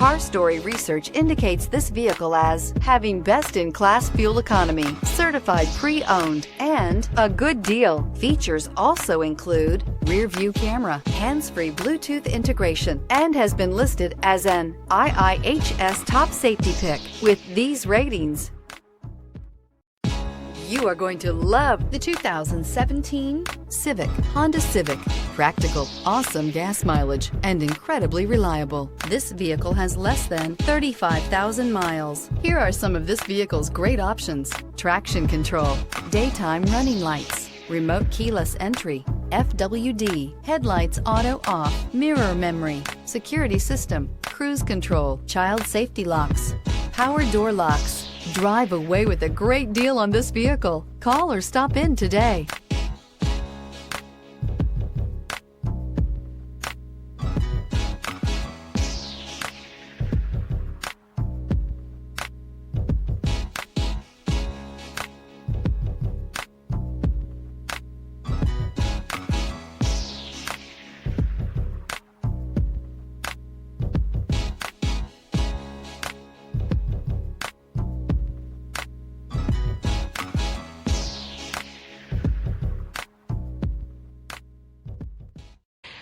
Car Story research indicates this vehicle as having best-in-class fuel economy, certified pre-owned, and a good deal. Features also include rear-view camera, hands-free Bluetooth integration, and has been listed as an IIHS top safety pick with these ratings. You are going to love the 2017 Honda Civic. Practical, awesome gas mileage, and incredibly reliable. This vehicle has less than 35,000 miles. Here are some of this vehicle's great options: traction control, daytime running lights, remote keyless entry, FWD, headlights auto off, mirror memory, security system, cruise control, child safety locks, power door locks. Drive away with a great deal on this vehicle. Call or stop in today.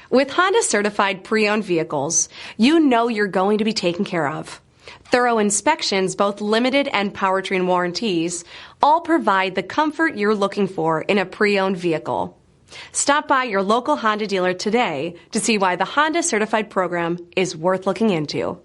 With Honda certified pre-owned vehicles, you know you're going to be taken care of. Thorough inspections, both limited and powertrain warranties, all provide the comfort you're looking for in a pre-owned vehicle. Stop by your local Honda dealer today to see why the Honda certified program is worth looking into.